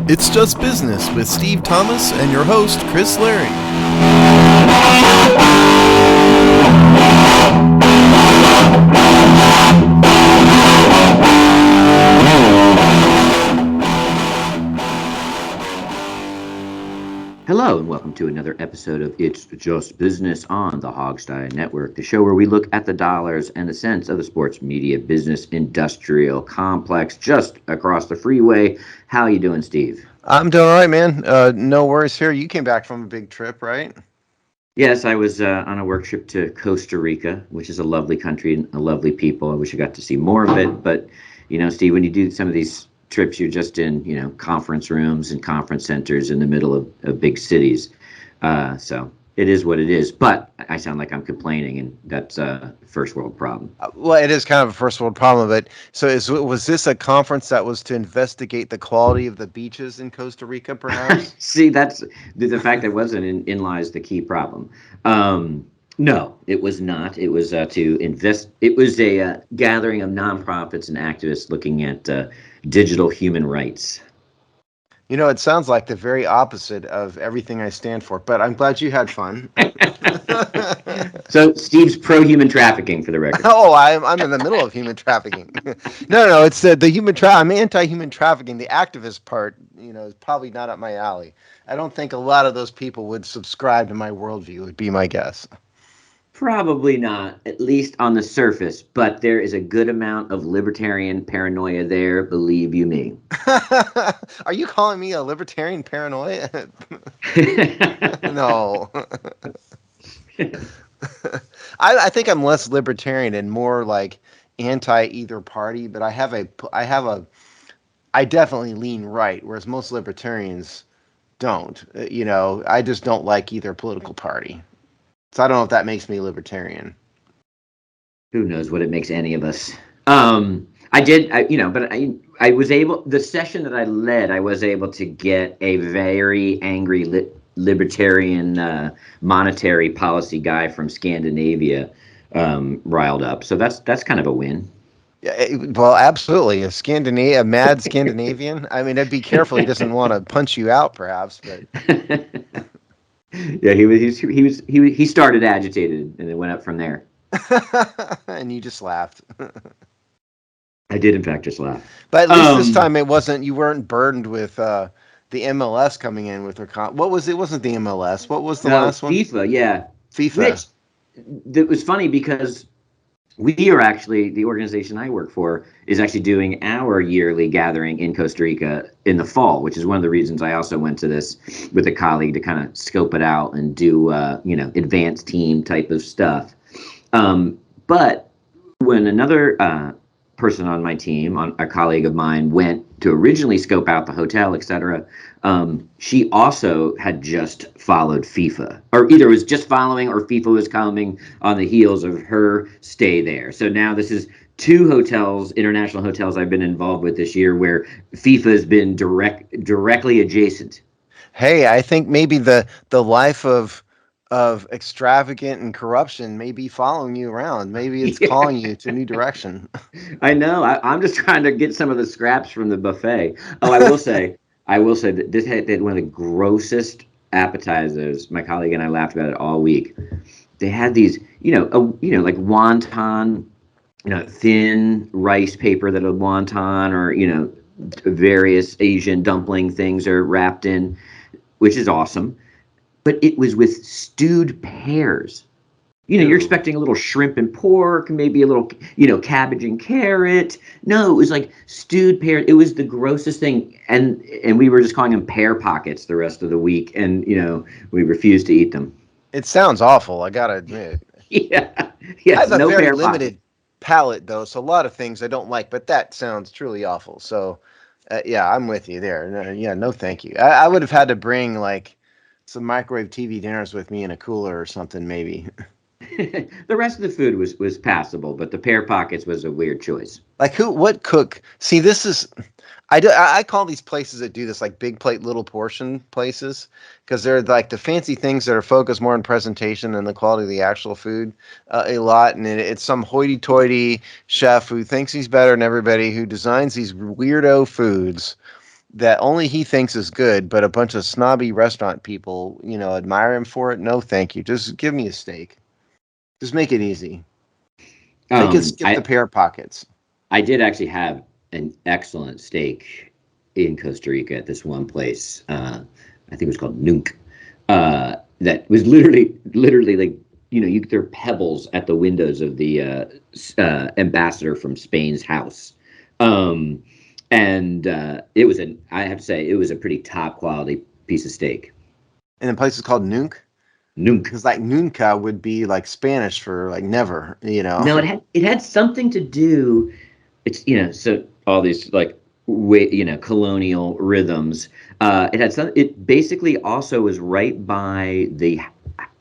It's Just Business with Steve Thomas and your host, Chris Larry. Hello and welcome to another episode of It's Just Business on the Hogstye Network, the show where we look at the dollars and the cents of the sports media business industrial complex just across the freeway. How you doing, Steve? I'm doing all right, man. No worries here. You came back from a big trip, right? Yes, I was on a work trip to Costa Rica, which is a lovely country and a lovely people. I wish I got to see more of it, but you know, Steve, when you do some of these trips, you're just in, conference rooms and conference centers in the middle of big cities. So it is what it is. But I sound like I'm complaining, and that's a first world problem. Well, it is kind of a first world problem, but was this a conference that was to investigate the quality of the beaches in Costa Rica, perhaps? See, that's the fact that it wasn't in lies the key problem. No, it was not. It was to invest. It was a gathering of nonprofits and activists looking at digital human rights. You know, it sounds like the very opposite of everything I stand for, but I'm glad you had fun. So Steve's pro-human trafficking, for the record. Oh, I'm in the middle of human trafficking. No, it's the human I'm anti-human trafficking. The activist part, is probably not up my alley. I don't think a lot of those people would subscribe to my worldview, would be my guess. Probably not, at least on the surface, but there is a good amount of libertarian paranoia there, believe you me. Are you calling me a libertarian paranoia? No. I think I'm less libertarian and more like anti either party, but I definitely lean right, whereas most libertarians don't. I just don't like either political party. So I don't know if that makes me libertarian. Who knows what it makes any of us. I was able, the session that I led, I was able to get a very angry libertarian monetary policy guy from Scandinavia riled up. So that's kind of a win. Yeah, well, absolutely. A mad Scandinavian. I mean, I'd be careful. He doesn't want to punch you out, perhaps, but. Yeah, he started agitated and it went up from there. And you just laughed. I did in fact just laugh. But at least this time you weren't burdened with the MLS coming in with their what was it? Wasn't the MLS? What was the last one? FIFA, yeah. FIFA. Which, it was funny because we are actually, the organization I work for is actually doing our yearly gathering in Costa Rica in the fall, which is one of the reasons I also went to this with a colleague to kind of scope it out and do, advanced team type of stuff. But when another person on my team, a colleague of mine, went to originally scope out the hotel, etc., she also had just followed FIFA, or either was just following or FIFA was coming on the heels of her stay there. So now this is two hotels, international hotels I've been involved with this year where FIFA has been directly adjacent. Hey, I think maybe the life of extravagant and corruption may be following you around. Maybe it's calling you to a new direction. I know. I'm just trying to get some of the scraps from the buffet. Oh, I will say that this had one of the grossest appetizers. My colleague and I laughed about it all week. They had these, like wonton, thin rice paper that a wonton or, various Asian dumpling things are wrapped in, which is awesome. But it was with stewed pears. You're expecting a little shrimp and pork, maybe a little, cabbage and carrot. No, it was like stewed pears. It was the grossest thing. And we were just calling them pear pockets the rest of the week. And, we refused to eat them. It sounds awful, I got to admit. Yeah. I have a very limited palate, though, so a lot of things I don't like. But that sounds truly awful. So, I'm with you there. No, thank you. I would have had to bring, like, some microwave TV dinners with me in a cooler or something, maybe. The rest of the food was passable, but the pear pockets was a weird choice. Like what cook? See, this is, I call these places that do this like big plate, little portion places, because they're like the fancy things that are focused more on presentation than the quality of the actual food a lot. And it's some hoity-toity chef who thinks he's better than everybody, who designs these weirdo foods that only he thinks is good, but a bunch of snobby restaurant people, admire him for it. No, thank you. Just give me a steak. Just make it easy. They can skip the pear pockets. I did actually have an excellent steak in Costa Rica at this one place. I think it was called Nunc. That was literally like, there are pebbles at the windows of the ambassador from Spain's house. And it was I have to say, it was a pretty top quality piece of steak. And the place is called Nunc? Nunc. Because like nunca would be like Spanish for like never, No, it had something to do. It's so all these like colonial rhythms. It had some. It basically also was right by the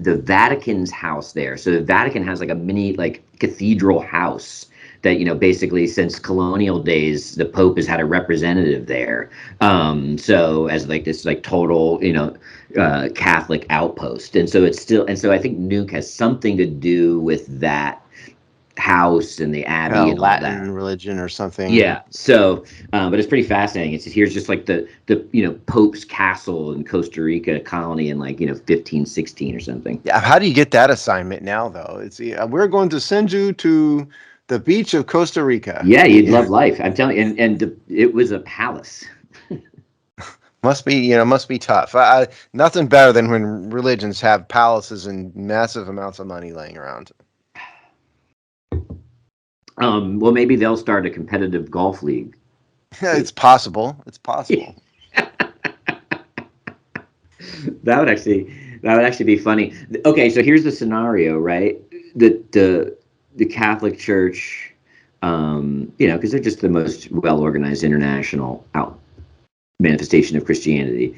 Vatican's house there. So the Vatican has like a mini like cathedral house that basically since colonial days the Pope has had a representative there. So as like this like total Catholic outpost, and so I think Nuke has something to do with that house and the abbey and Latin all that religion or something. Yeah. So, but it's pretty fascinating. Here's just like the Pope's castle in Costa Rica colony in like 1516 or something. Yeah. How do you get that assignment now though? It's we're going to send you to the beach of Costa Rica. Yeah, you'd love life. I'm telling you, and it was a palace. Must be tough. Nothing better than when religions have palaces and massive amounts of money laying around. Well, maybe they'll start a competitive golf league. It's possible. That would actually be funny. Okay, so here's the scenario, right? The Catholic Church, because they're just the most well-organized international manifestation of Christianity,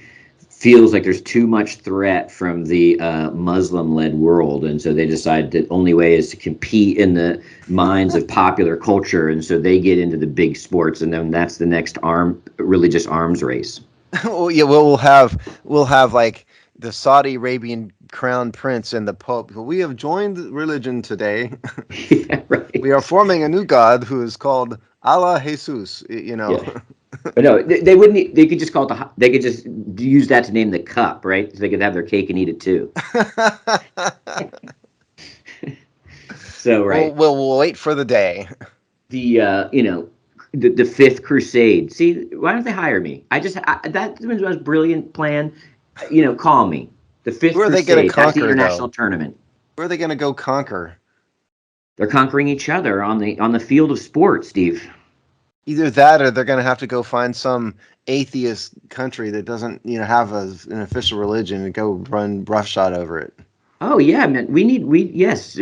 feels like there's too much threat from the Muslim-led world, and so they decide the only way is to compete in the minds of popular culture, and so they get into the big sports, and then that's the next religious arms race. Well, yeah, we'll have like the Saudi Arabian crown prince and the Pope. We have joined religion today. Yeah, right. We are forming a new god who is called Allah Jesus. Yeah. But no, they wouldn't. They could just call it they could just use that to name the cup, right? So they could have their cake and eat it too. So right. We'll wait for the day. The Fifth Crusade. See, why don't they hire me? That was the most brilliant plan. Call me. The Fifth Crusade. Where are they going to conquer? That's the international tournament. Where are they going to go conquer? They're conquering each other on the field of sport, Steve. Either that, or they're going to have to go find some atheist country that doesn't, have an official religion and go run roughshod over it. Oh yeah, man. Yes,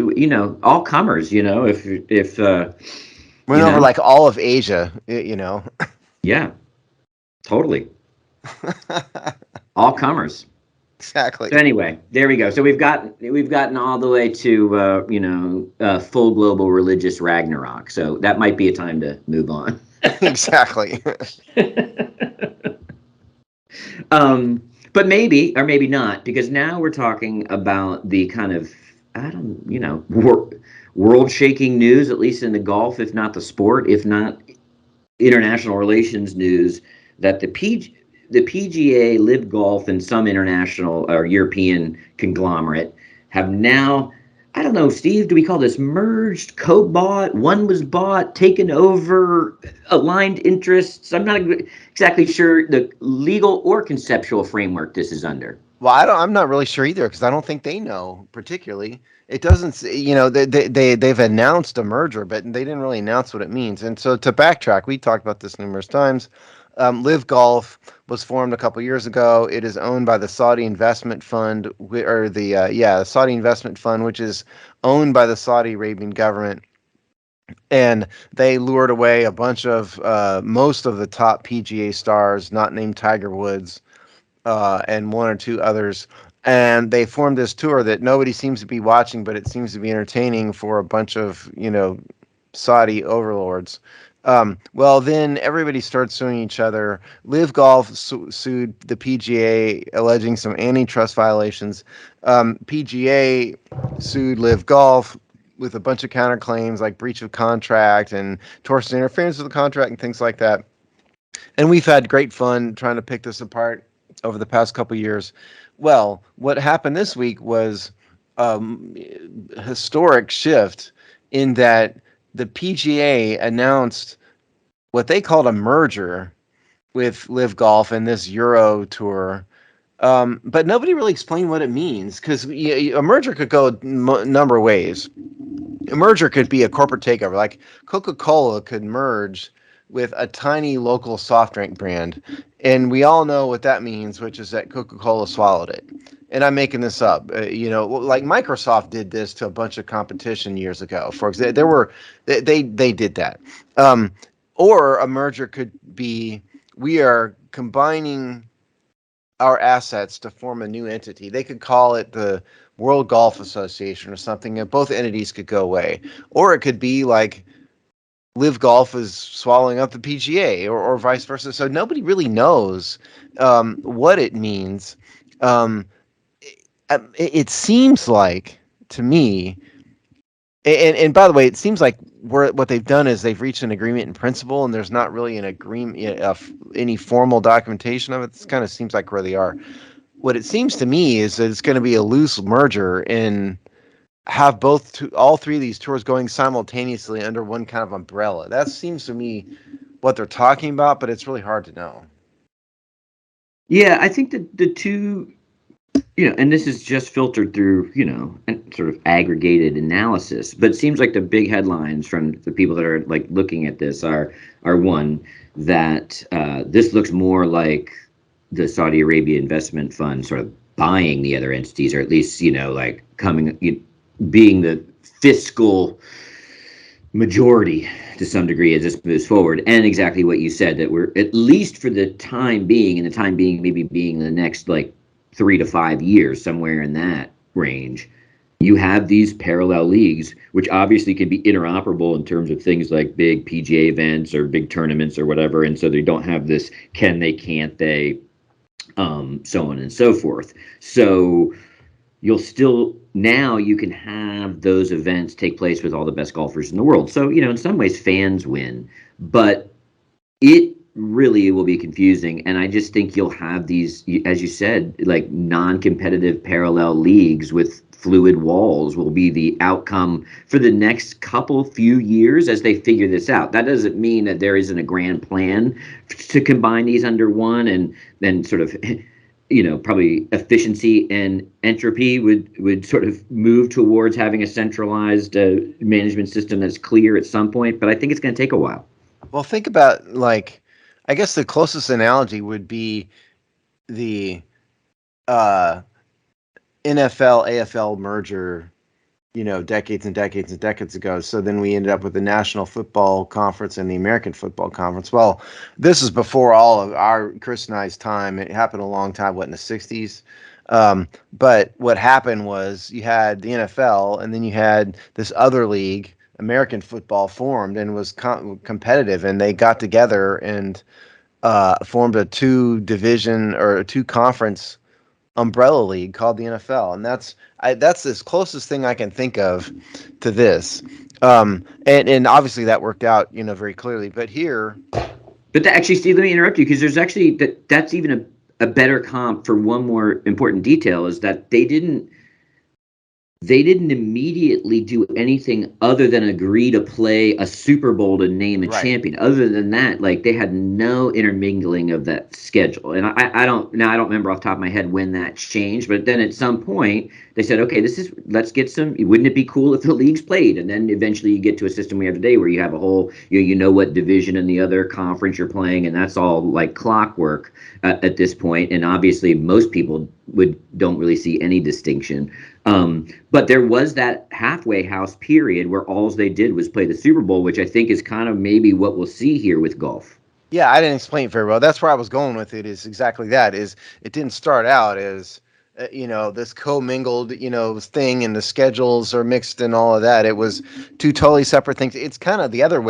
all comers. If went over like all of Asia, Yeah, totally. All comers. Exactly. So anyway, there we go. So we've gotten all the way to full global religious Ragnarok. So that might be a time to move on. Exactly. But maybe or maybe not, because now we're talking about the kind of world-shaking news, at least in the golf, if not the sport, if not international relations news, that the PGA, LIV Golf, and some international or European conglomerate have now, I don't know, Steve, do we call this merged, co-bought, one was bought, taken over, aligned interests? I'm not exactly sure the legal or conceptual framework this is under. Well, I'm not really sure either, because I don't think they know particularly. It doesn't, they've announced a merger, but they didn't really announce what it means. And so to backtrack, we talked about this numerous times. LIV Golf was formed a couple years ago. It is owned by the Saudi Investment Fund, the Saudi Investment Fund, which is owned by the Saudi Arabian government. And they lured away a bunch of most of the top PGA stars, not named Tiger Woods, and one or two others. And they formed this tour that nobody seems to be watching, but it seems to be entertaining for a bunch of, Saudi overlords. Well, then everybody started suing each other. LIV Golf sued the PGA, alleging some antitrust violations. PGA sued LIV Golf with a bunch of counterclaims like breach of contract and tortious interference with the contract and things like that. And we've had great fun trying to pick this apart over the past couple years. Well, what happened this week was a historic shift in that the PGA announced what they called a merger with LIV Golf and this Euro Tour. But nobody really explained what it means, because a merger could go a number of ways. A merger could be a corporate takeover, like Coca-Cola could merge with a tiny local soft drink brand, and we all know what that means, which is that Coca-Cola swallowed it. And I'm making this up. Like Microsoft did this to a bunch of competition years ago. For example, they did that. Um, or a merger could be, we are combining our assets to form a new entity. They could call it the World Golf Association or something, and both entities could go away. Or it could be like LIV Golf is swallowing up the PGA, or vice versa. So nobody really knows what it means. Um, it seems like, to me, and by the way, it seems like what they've done is they've reached an agreement in principle, and there's not really an agreement, any formal documentation of it. This kind of seems like where they are. What it seems to me is that it's going to be a loose merger and have all three of these tours going simultaneously under one kind of umbrella. That seems to me what they're talking about, but it's really hard to know. Yeah, I think that the two, and this is just filtered through, and sort of aggregated analysis, but it seems like the big headlines from the people that are like looking at this are one, that this looks more like the Saudi Arabia investment fund sort of buying the other entities, or at least, like being the fiscal majority to some degree as this moves forward. And exactly what you said, that we're, at least for the time being, and the time being maybe being the next like 3 to 5 years, somewhere in that range, you have these parallel leagues, which obviously can be interoperable in terms of things like big PGA events or big tournaments or whatever. And so they don't have this can they, can't they, so on and so forth. So you'll still, now you can have those events take place with all the best golfers in the world. So, in some ways fans win, but it really will be confusing. And I just think you'll have these, as you said, like non-competitive parallel leagues with fluid walls will be the outcome for the next few years as they figure this out. That doesn't mean that there isn't a grand plan to combine these under one, and then sort of probably efficiency and entropy would sort of move towards having a centralized management system that's clear at some point. But I think it's going to take a while. Well, think about, like, I guess the closest analogy would be the NFL AFL merger, decades and decades and decades ago. So then we ended up with the National Football Conference and the American Football Conference. Well, this is before all of Chris and I's time. It happened a long time, in the 60s. But what happened was you had the NFL, and then you had this other league, American football, formed and was competitive, and they got together and formed a 2-division or a 2-conference umbrella league called the NFL, and that's the closest thing I can think of to this. And obviously that worked out, very clearly. But here, actually, Steve, let me interrupt you, because there's actually that's even a better comp for one more important detail, is that they didn't immediately do anything other than agree to play a Super Bowl to name a champion. Other than that, like, they had no intermingling of that schedule. And I don't remember off the top of my head when that changed, but then at some point they said, okay, let's get some, wouldn't it be cool if the leagues played? And then eventually you get to a system we have today where you have a whole, what division in the other conference you're playing, and that's all like clockwork at this point. And obviously most people don't really see any distinction. But there was that halfway house period where all they did was play the Super Bowl, which I think is kind of maybe what we'll see here with golf. Yeah, I didn't explain it very well. That's where I was going with it, is exactly that. Is it didn't start out as this commingled, thing, and the schedules are mixed and all of that. It was 2 totally separate things. It's kind of the other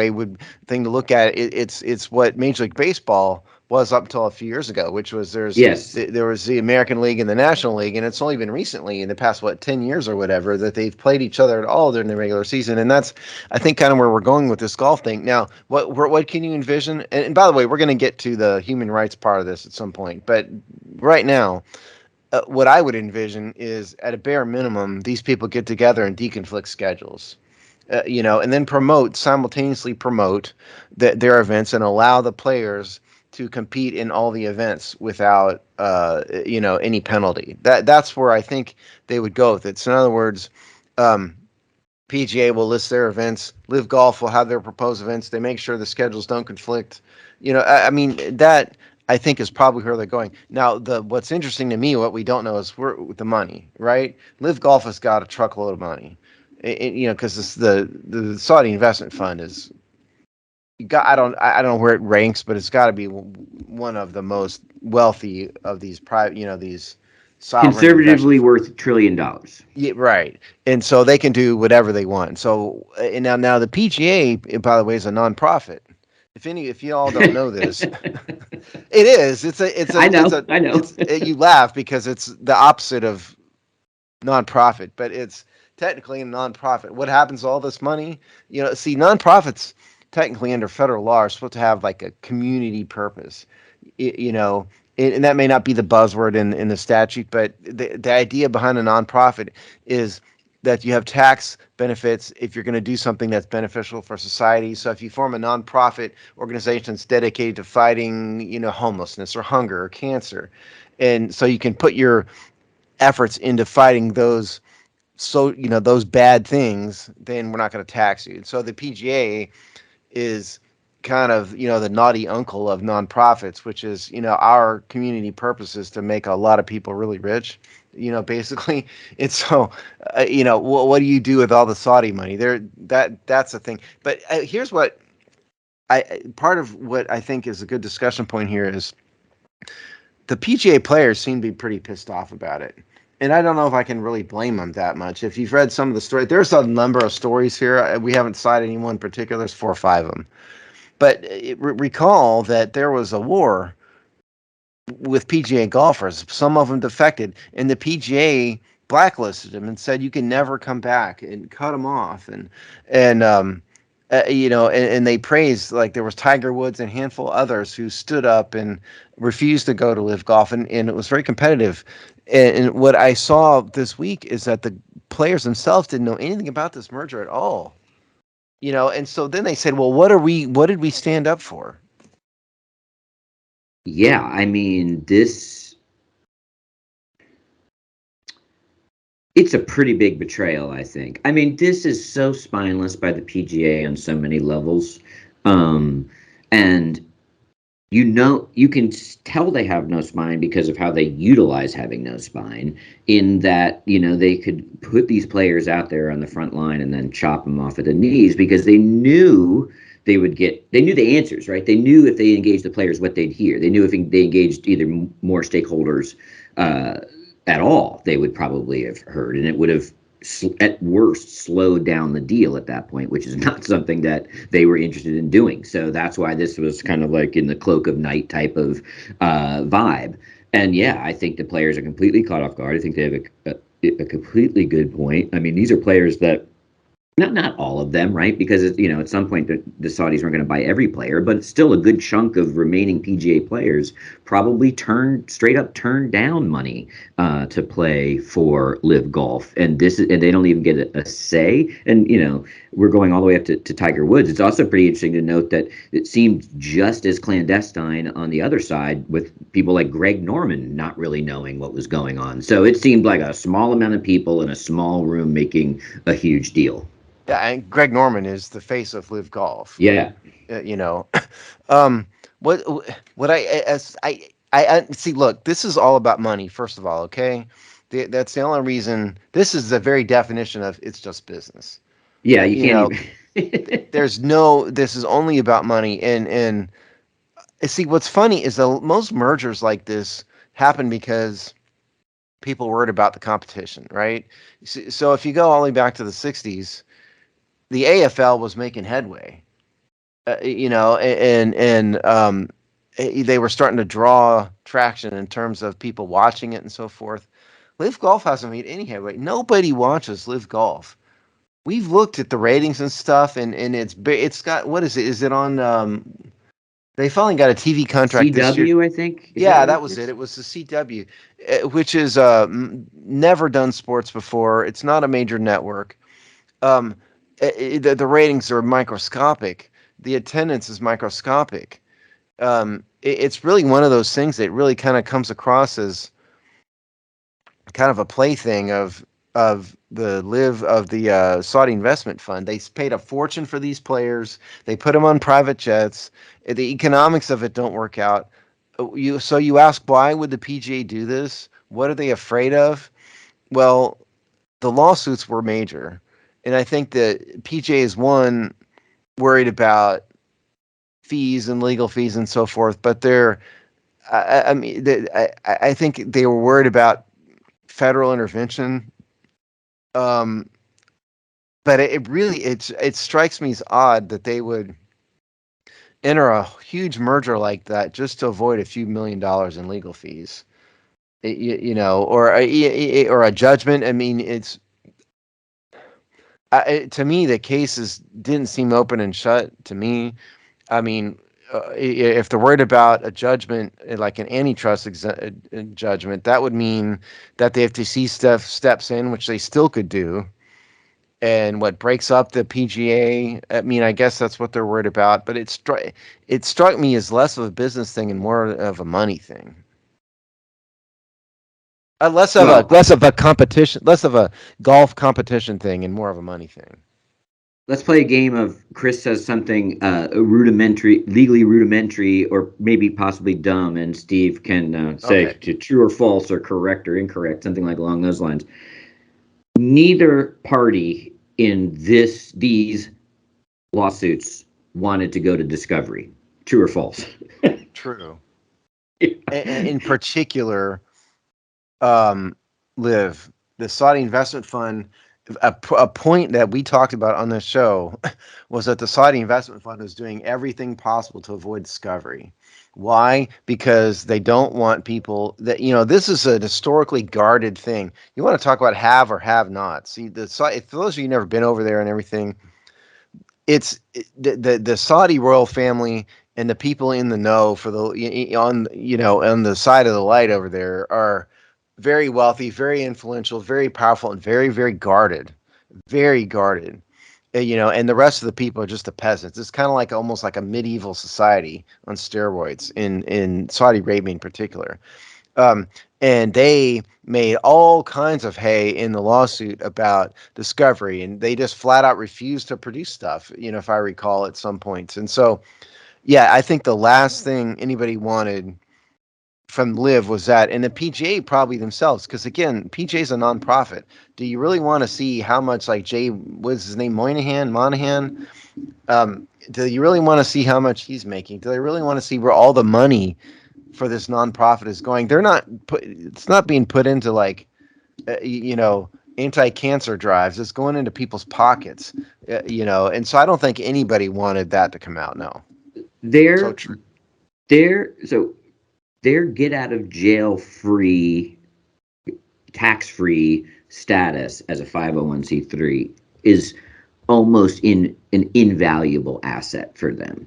thing to look at it. It's what Major League Baseball was up until a few years ago, which was Yes. there was the American League and the National League, and it's only been recently in the past 10 years or whatever that they've played each other at all during the regular season, and that's I think kind of where we're going with this golf thing. Now, what can you envision? And by the way, we're going to get to the human rights part of this at some point, but right now, what I would envision is at a bare minimum, these people get together and deconflict schedules. And then simultaneously promote their events and allow the players to compete in all the events without, any penalty. That's where I think they would go with it. So in other words, PGA will list their events. LIV Golf will have their proposed events. They make sure the schedules don't conflict. I mean that I think is probably where they're going. Now, what's interesting to me, what we don't know is with the money, right? LIV Golf has got a truckload of money, because the Saudi investment fund is I don't know where it ranks, but it's got to be one of the most wealthy of these private, these sovereign Conservatively worth $1 trillion. Yeah, right. And so they can do whatever they want. So and now the PGA, by the way, is a nonprofit. If you all don't know this, it is. I know. You laugh because it's the opposite of nonprofit, but it's technically a nonprofit. What happens to all this money? See, nonprofits technically under federal law are supposed to have like a community purpose. And that may not be the buzzword in the statute, but the idea behind a nonprofit is that you have tax benefits if you're going to do something that's beneficial for society. So if you form a nonprofit organization that's dedicated to fighting, homelessness or hunger or cancer, and so you can put your efforts into fighting those those bad things, then we're not going to tax you. So the PGA is kind of the naughty uncle of nonprofits, which is our community purpose is to make a lot of people really rich, basically. And so what do you do with all the Saudi money there? That's the thing. But here's what part of what I think is a good discussion point here is the PGA players seem to be pretty pissed off about it. And I don't know if I can really blame them that much. If you've read some of the stories, there's a number of stories here. We haven't cited any one in particular. There's 4 or 5 of them. But recall that there was a war with PGA golfers. Some of them defected, and the PGA blacklisted them and said you can never come back and cut them off. And they praised, like there was Tiger Woods and a handful of others who stood up and refused to go to LIV Golf, and it was very competitive. And what I saw this week is that the players themselves didn't know anything about this merger at all. And so then they said, well, what did we stand up for? Yeah, I mean, it's a pretty big betrayal, I think. I mean, this is so spineless by the PGA on so many levels. And you can tell they have no spine because of how they utilize having no spine, in that, they could put these players out there on the front line and then chop them off at the knees because they knew they knew the answers, right? They knew if they engaged the players what they'd hear. They knew if they engaged either more stakeholders at all, they would probably have heard, and it would have at worst slowed down the deal at that point, which is not something that they were interested in doing. So that's why this was kind of like in the cloak of night type of vibe. And yeah, I think the players are completely caught off guard. I think they have a completely good point. I mean, these are players that not all of them, right? Because at some point the Saudis weren't going to buy every player, but still a good chunk of remaining PGA players probably straight up turned down money to play for LIV Golf, and they don't even get a say. And we're going all the way up to Tiger Woods. It's also pretty interesting to note that it seemed just as clandestine on the other side, with people like Greg Norman not really knowing what was going on. So it seemed like a small amount of people in a small room making a huge deal. Yeah, and Greg Norman is the face of LIV Golf. Yeah. What I see. Look, this is all about money. First of all, okay, that's the only reason. This is the very definition of it's just business. Yeah, you can't even. This is only about money. And see, what's funny is most mergers like this happen because people worried about the competition, right? So if you go all the way back to the '60s. The AFL was making headway, and they were starting to draw traction in terms of people watching it and so forth. Live Golf hasn't made any headway. Nobody watches Live Golf. We've looked at the ratings and stuff, and it's got, what is it? Is it on? They finally got a TV contract this year. CW, I think. Is that Yeah, what that it was it. is? It was the CW, which is never done sports before. It's not a major network. Um, the ratings are microscopic. The attendance is microscopic. It's really one of those things that really kind of comes across as kind of a plaything of the Saudi investment fund. They paid a fortune for these players. They put them on private jets. The economics of it don't work out. You ask, why would the PGA do this? What are they afraid of? Well, the lawsuits were major, and I think that PGA is one worried about fees and legal fees and so forth, but I mean, I think they were worried about federal intervention. Um, but it really it strikes me as odd that they would enter a huge merger like that just to avoid a few $1 million in legal fees. Or a judgment. I mean, to me the cases didn't seem open and shut to me. I mean, if they're worried about a judgment, like an antitrust judgment, that would mean that the FTC steps in, which they still could do, and what breaks up the PGA. I mean, I guess that's what they're worried about. But it struck me as less of a business thing and more of a money thing. Well, Less of a competition, less of a golf competition thing, and more of a money thing. let's play a game of Chris says something legally rudimentary, or maybe possibly dumb, and Steve can say Okay. true or false or correct or incorrect, something like along those lines. Neither party in these lawsuits wanted to go to discovery. True or false? True. In particular, Live, the Saudi investment fund, a point that we talked about on this show was that the Saudi investment fund is doing everything possible to avoid discovery. Why? Because they don't want people that, this is a historically guarded thing. You want to talk about have or have not. See, for those of you who never been over there and everything, the Saudi royal family and the people in the know for on the side of the light over there are very wealthy, very influential, very powerful, and very, very guarded, very guarded. And the rest of the people are just the peasants. It's kind of like almost like a medieval society on steroids in Saudi Arabia in particular. Um, and they made all kinds of hay in the lawsuit about discovery, and they just flat out refused to produce stuff, if I recall at some points. And so, yeah, I think the last thing anybody wanted from Live was that, and the PGA probably themselves, because again, PGA is a nonprofit. Do you really want to see how much, like what's his name, Monahan? Do you really want to see how much he's making? Do they really want to see where all the money for this nonprofit is going? It's not being put into like, anti-cancer drives. It's going into people's pockets, and so I don't think anybody wanted that to come out. No. So Their true. their get out of jail free, tax free status as a 501c3 is almost an invaluable asset for them.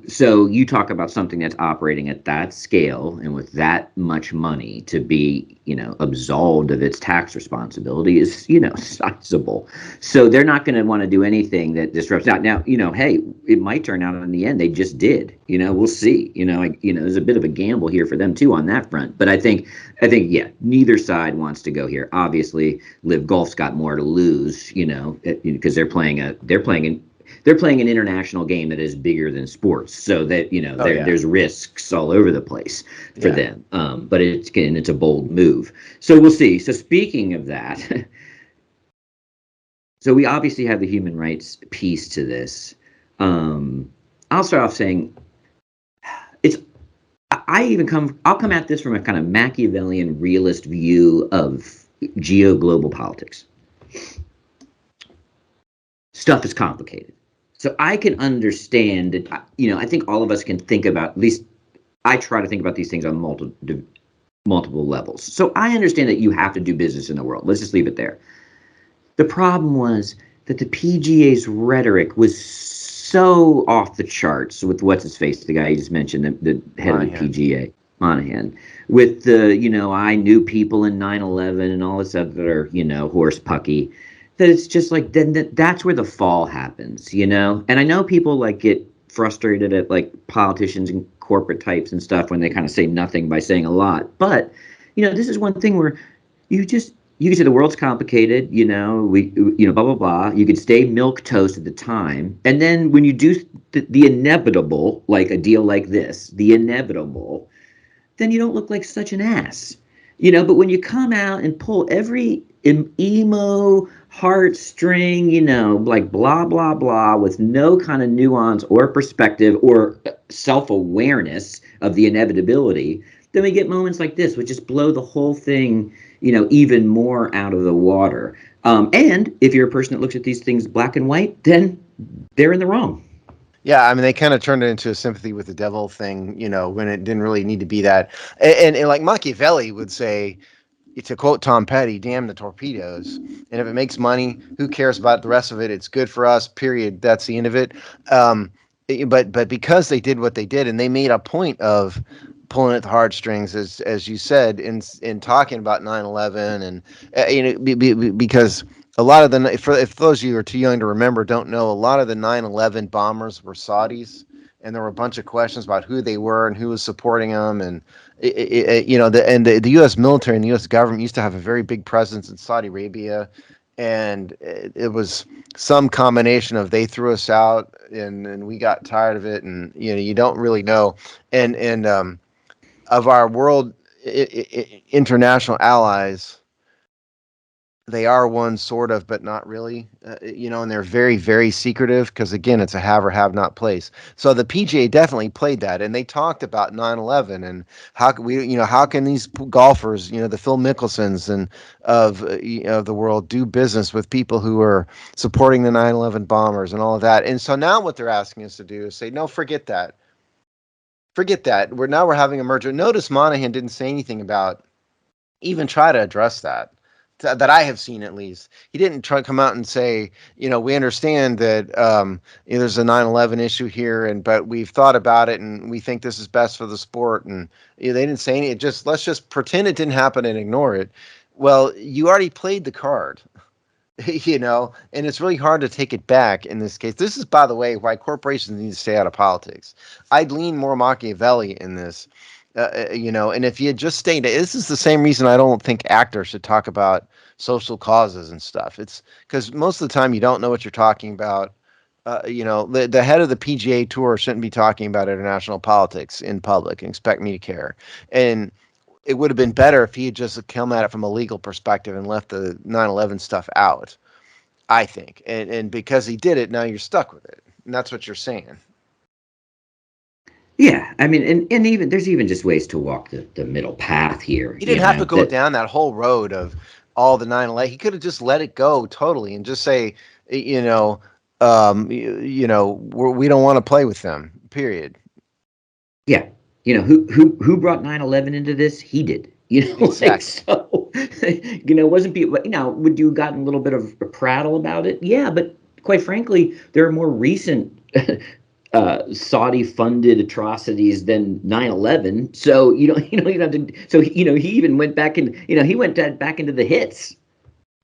So you talk about something that's operating at that scale and with that much money to be, absolved of its tax responsibility is, sizable. So they're not going to want to do anything that disrupts that. Now, hey, it might turn out in the end they just did. We'll see. There's a bit of a gamble here for them too on that front. But I think, yeah, neither side wants to go here. Obviously, Live Golf's got more to lose, because they're playing an international game that is bigger than sports, so that there's risks all over the place for them. But it's a bold move. So we'll see. So speaking of that, so we obviously have the human rights piece to this. I'll start off saying I'll come at this from a kind of Machiavellian realist view of geo-global politics. Stuff is complicated. So I can understand that, I think all of us can think about, at least I try to think about these things on multiple levels. So I understand that you have to do business in the world. Let's just leave it there. The problem was that the PGA's rhetoric was so off the charts with what's his face, the guy you just mentioned, the head of the PGA, Monahan, with the, I knew people in 9/11 and all this other, horse pucky. That it's just like, then that's where the fall happens, And I know people like get frustrated at like politicians and corporate types and stuff when they kind of say nothing by saying a lot. But, this is one thing where you can say the world's complicated, blah, blah, blah. You could stay milk toast at the time. And then when you do the inevitable, like a deal like this, the inevitable, then you don't look like such an ass. But when you come out and pull every emo heartstring, like blah, blah, blah, with no kind of nuance or perspective or self-awareness of the inevitability, then we get moments like this, which just blow the whole thing, even more out of the water. And if you're a person that looks at these things black and white, then they're in the wrong. Yeah, I mean, they kind of turned it into a sympathy with the devil thing, when it didn't really need to be that. And like Machiavelli would say, to quote Tom Petty, damn the torpedoes. And if it makes money, who cares about the rest of it? It's good for us, period. That's the end of it. But because they did what they did, and they made a point of pulling at the heartstrings, as you said, in talking about 9/11, and because a lot of the, if those of you who are too young to remember, don't know, a lot of the 9/11 bombers were Saudis, and there were a bunch of questions about who they were and who was supporting them, and the U.S. military and the U.S. government used to have a very big presence in Saudi Arabia, and it was some combination of they threw us out and we got tired of it, and you don't really know, and of our world international allies, they are one sort of, but not really, and they're very, very secretive because, again, it's a have or have not place. So the PGA definitely played that, and they talked about 9/11 and how can how can these golfers, the Phil Mickelsons and of the world do business with people who are supporting the 9/11 bombers and all of that. And so now what they're asking us to do is say, no, forget that. Forget that. We're having a merger. Notice Monahan didn't say anything about even try to address that I have seen, at least. He didn't come out and say, we understand that there's a 9/11 issue here, but we've thought about it and we think this is best for the sport. And they didn't say anything. Let's just pretend it didn't happen and ignore it. Well, you already played the card. And it's really hard to take it back in this case. This is, by the way, why corporations need to stay out of politics. I'd lean more Machiavelli in this, and if you had just stayed, this is the same reason I don't think actors should talk about social causes and stuff. It's because most of the time you don't know what you're talking about. The head of the PGA Tour shouldn't be talking about international politics in public and expect me to care. And it would have been better if he had just come at it from a legal perspective and left the 9/11 stuff out, I think. And because he did it, now you're stuck with it. And that's what you're saying. Yeah, I mean, and even there's even just ways to walk the middle path here. He didn't have to go down that whole road of all the 9/11. He could have just let it go totally and just say, we don't want to play with them, period. Yeah. Who brought 9/11 into this? He did. Exactly. Wasn't people, would you have gotten a little bit of a prattle about it? Yeah, but quite frankly, there are more recent Saudi-funded atrocities than 9/11. So you don't have to. So he even went back and he went back into the hits.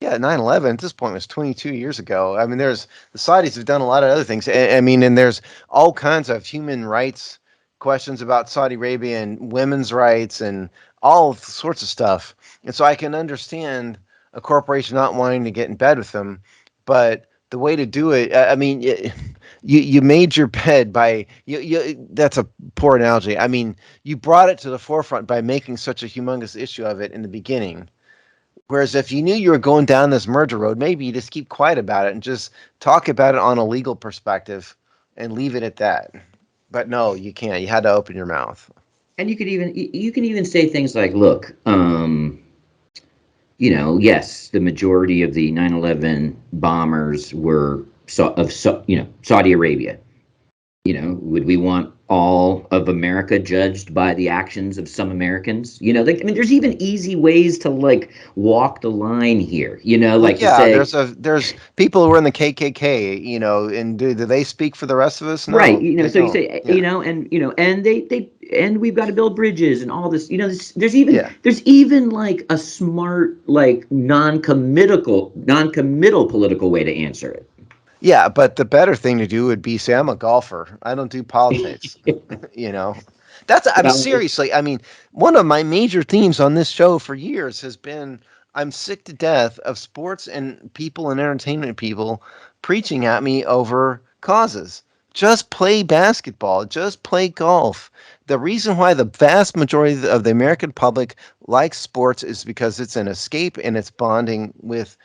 Yeah, 9/11 at this point was 22 years ago. I mean, the Saudis have done a lot of other things. I mean, and there's all kinds of human rights questions about Saudi Arabia and women's rights and all sorts of stuff. And so I can understand a corporation not wanting to get in bed with them, but the way to do it, I mean, you made your bed by that's a poor analogy. I mean, you brought it to the forefront by making such a humongous issue of it in the beginning. Whereas if you knew you were going down this merger road, maybe you just keep quiet about it and just talk about it on a legal perspective and leave it at that. But no, you can't. You had to open your mouth. And you can even say things like, look, yes, the majority of the 9/11 bombers were Saudi Arabia. Would we want all of America judged by the actions of some Americans? There's even easy ways to like walk the line here. Well, Like to yeah, say, there's people who are in the KKK, and do they speak for the rest of us? right, No, they so you don't. say, Yeah, and and we've got to build bridges and all this. yeah, There's even like a smart, like non-committal political way to answer it. yeah. But the better thing to do would be say, I'm a golfer. I don't do politics. You know, I'm Well, seriously. I mean, one of my major themes on this show for years has been I'm sick to death of sports and people and entertainment people preaching at me over causes. Just play basketball, just play golf. The reason why the vast majority of the American public likes sports is because it's an escape and it's bonding with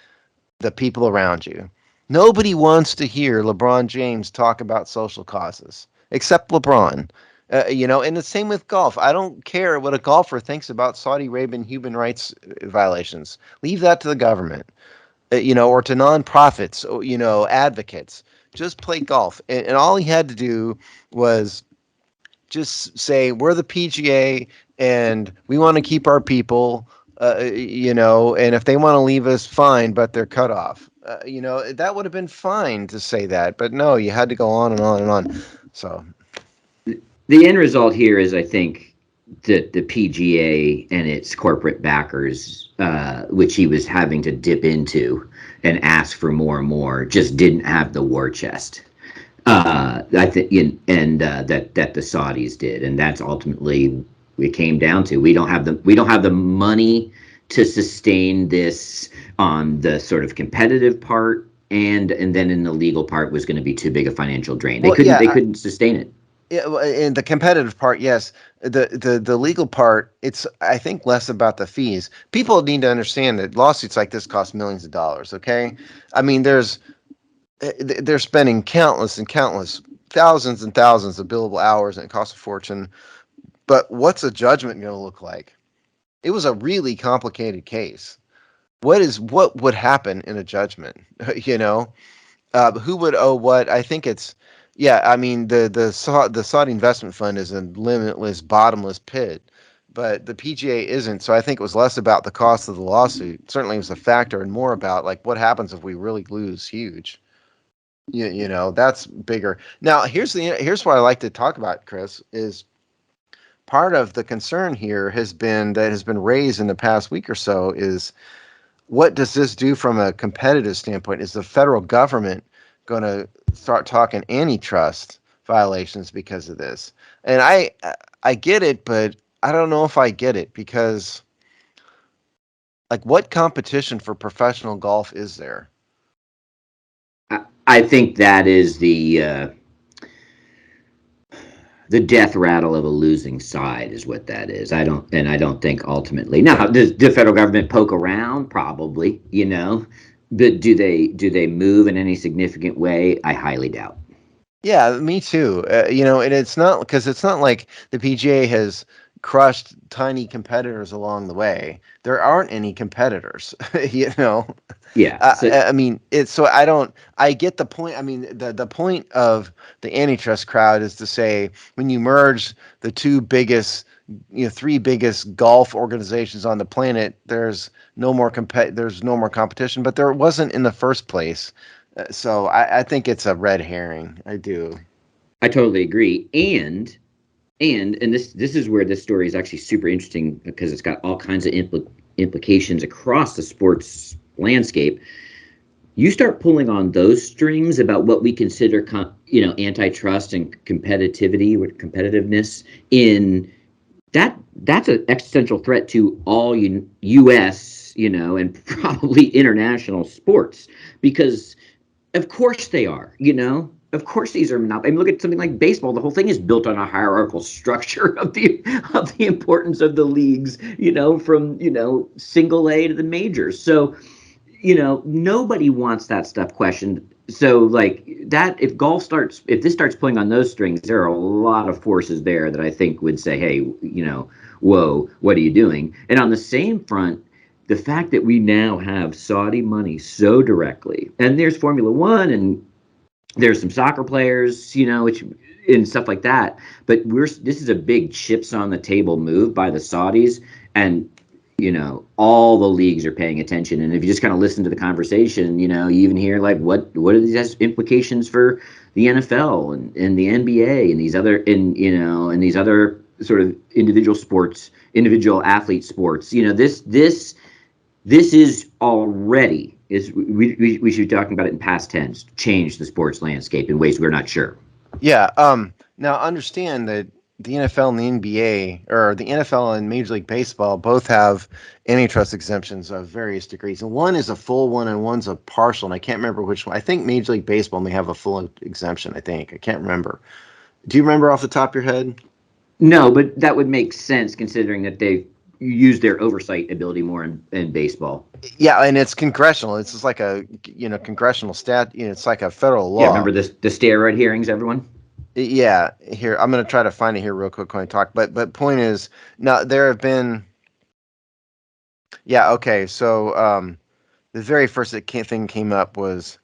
the people around you. Nobody wants to hear LeBron James talk about social causes, except LeBron. And the same with golf. I don't care what a golfer thinks about Saudi Arabian human rights violations. Leave that to the government, or to nonprofits, advocates. Just play golf. And all he had to do was just say, we're the PGA and we want to keep our people, and if they want to leave us, fine, but they're cut off. That would have been fine to say that, but no, you had to go on and on and on. So, the end result here is, I think, that the PGA and its corporate backers, which he was having to dip into and ask for more and more, just didn't have the war chest. I think, that the Saudis did, and that's ultimately it came down to. We don't have the money to sustain this on the sort of competitive part, and then in the legal part was going to be too big a financial drain. They well, couldn't yeah, they couldn't sustain it. yeah, in the competitive part, yes. The legal part, it's I think less about the fees. People need to understand that lawsuits like this cost millions of dollars. Okay, I mean, they're spending countless and countless thousands and thousands of billable hours, and it costs a fortune. But what's a judgment going to look like? It was a really complicated case. What would happen in a judgment? you know, who would owe what? I think it's yeah. I mean, the Saudi investment fund is a limitless, bottomless pit, but the PGA isn't. So I think it was less about the cost of the lawsuit. Certainly, it was a factor, and more about like what happens if we really lose huge. That's bigger. Now, here's what I like to talk about, Chris, is part of the concern here has been raised in the past week or so is what does this do from a competitive standpoint? Is the federal government going to start talking antitrust violations because of this? And I get it, but I don't know if I get it because like what competition for professional golf is there? I think that is the death rattle of a losing side is what that is. I don't think ultimately. Now, does the federal government poke around? Probably, but do they move in any significant way? I highly doubt. Yeah, me too. And it's not like the PGA has crushed tiny competitors along the way. There aren't any competitors, you know. Yeah. So I mean, it's so I don't. I get the point. I mean, the point of the antitrust crowd is to say when you merge the three biggest golf organizations on the planet, there's no more competition. But there wasn't in the first place. So I think it's a red herring. I do. I totally agree. And this is where this story is actually super interesting because it's got all kinds of implications across the sports landscape. You start pulling on those strings about what we consider, antitrust and competitiveness in that's an existential threat to all U.S. And probably international sports because of course they are. Of course these are not. I mean, look at something like baseball. The whole thing is built on a hierarchical structure of the importance of the leagues. From single A to the majors. So nobody wants that stuff questioned. So like that, if this starts pulling on those strings, there are a lot of forces there that I think would say, hey, whoa, what are you doing? And on the same front, the fact that we now have Saudi money so directly, and there's Formula One and There's some soccer players, which and stuff like that. But this is a big chips on the table move by the Saudis, and all the leagues are paying attention. And if you just kind of listen to the conversation, you even hear like what are these implications for the NFL and the NBA and these other and these other sort of individual athlete sports. This is already we should be talking about it in past tense. Change the sports landscape in ways we're not sure. Yeah. Now understand that the NFL and the NBA, or the NFL and Major League Baseball, both have antitrust exemptions of various degrees. And one is a full one and one's a partial. And I can't remember which one. I think Major League Baseball may have a full exemption. I can't remember. Do you remember off the top of your head? No, but that would make sense considering that they use their oversight ability more in baseball. Yeah, and it's congressional. It's just like a congressional stat. It's like a federal law. Yeah, remember the steroid hearings, everyone? Yeah, here I'm going to try to find it here real quick when I talk. But point is, now there have been. Yeah, okay. So the very first thing came up was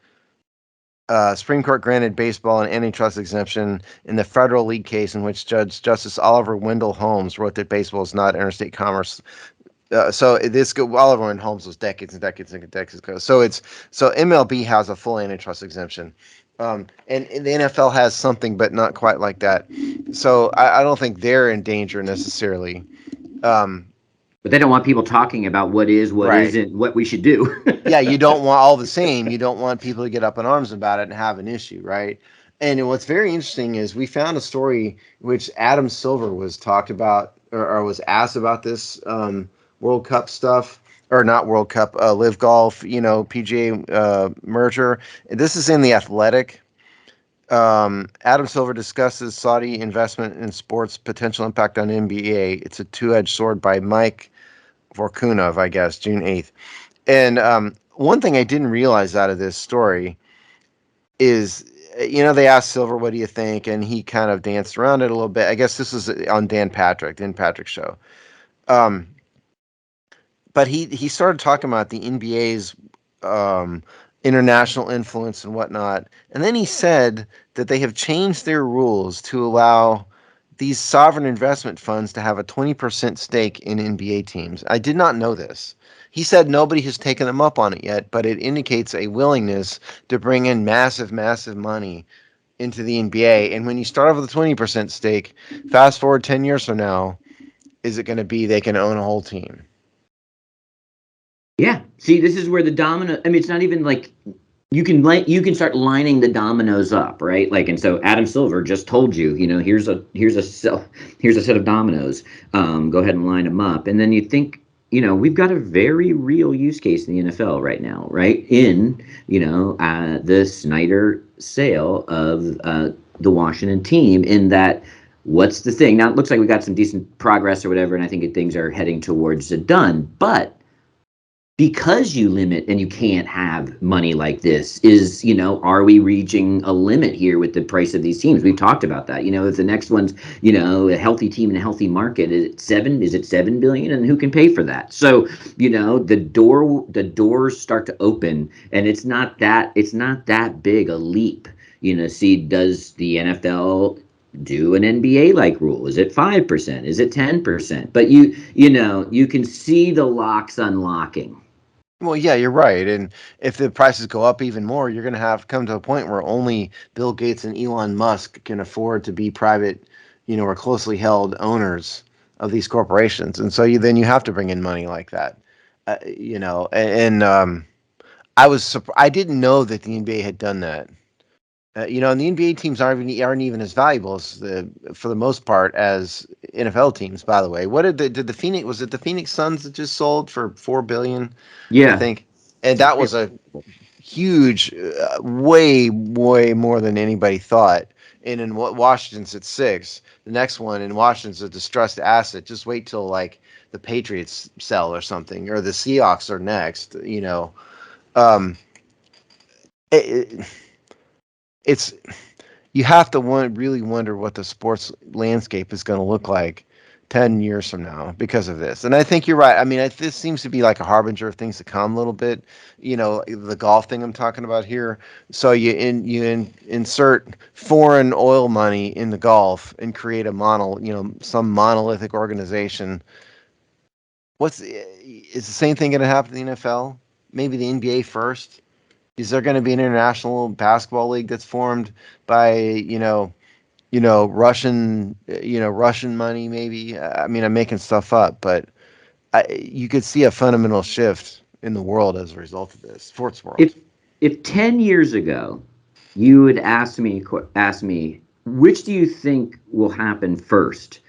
Supreme Court granted baseball an antitrust exemption in the federal league case in which Justice Oliver Wendell Holmes wrote that baseball is not interstate commerce. Oliver Wendell Holmes was decades and decades and decades ago. So MLB has a full antitrust exemption. And the NFL has something, but not quite like that. So I don't think they're in danger necessarily. But they don't want people talking about what Right. isn't, what we should do. Yeah, you don't want all the same. You don't want people to get up in arms about it and have an issue, right? And what's very interesting is we found a story which Adam Silver was talked about or was asked about this World Cup stuff, or not World Cup, LIV Golf, PGA merger. This is in The Athletic. Adam Silver discusses Saudi investment in sports potential impact on NBA. It's a two-edged sword by Mike Vorkunov, I guess, June 8th. And one thing I didn't realize out of this story is, they asked Silver, what do you think? And he kind of danced around it a little bit. I guess this was on Dan Patrick's show. But he started talking about the NBA's international influence and whatnot. And then he said that they have changed their rules to allow these sovereign investment funds to have a 20% stake in NBA teams. I did not know this. He said nobody has taken them up on it yet, but it indicates a willingness to bring in massive, massive money into the NBA. And when you start off with a 20% stake, fast forward 10 years from now, is it going to be they can own a whole team? Yeah. See, this is where the domino. I mean, it's not even like you can start lining the dominoes up, right? Like, and so Adam Silver just told you, here's a set of dominoes. Go ahead and line them up, and then you think, we've got a very real use case in the NFL right now, right? In the Snyder sale of the Washington team, in that. What's the thing? Now it looks like we got some decent progress or whatever, and I think things are heading towards a done. But because you limit and you can't have money like this, are we reaching a limit here with the price of these teams? We've talked about that. If the next one's, a healthy team in a healthy market, is it 7 billion? And who can pay for that? So, the doors start to open, and it's not that big a leap. See, does the NFL do an NBA like rule? Is it 5%? Is it 10%? But you can see the locks unlocking. Well, yeah, you're right. And if the prices go up even more, you're going to have come to a point where only Bill Gates and Elon Musk can afford to be private, or closely held owners of these corporations. And so you have to bring in money like that, I didn't know that the NBA had done that. And the NBA teams aren't even as valuable for the most part as NFL teams. By the way, what did the Phoenix, was it the Phoenix Suns that just sold for $4 billion? Yeah, I think, and that was a huge, way more than anybody thought. And in Washington's at 6, the next one in Washington's a distressed asset. Just wait till like the Patriots sell or something, or the Seahawks are next. It's you have to really wonder what the sports landscape is going to look like 10 years from now because of this. And I think you're right. I mean, this seems to be like a harbinger of things to come a little bit. The golf thing I'm talking about here. So insert foreign oil money in the golf and create some monolithic organization. Is the same thing going to happen in the NFL? Maybe the NBA first? Is there going to be an international basketball league that's formed by, Russian money, maybe? I mean, I'm making stuff up, but you could see a fundamental shift in the world as a result of this sports world. If 10 years ago you would ask me, which do you think will happen first?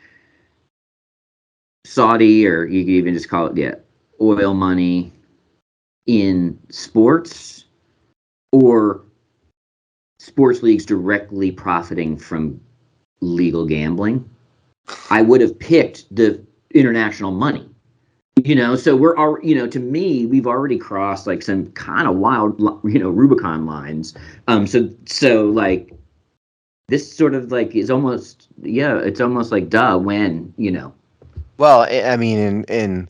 Saudi, or you could even just call it, oil money in sports, or sports leagues directly profiting from legal gambling, I would have picked the international money. So we're already, to me, we've already crossed like some kind of wild, Rubicon lines. So like this sort of like is almost, it's almost like when, Well, I mean, in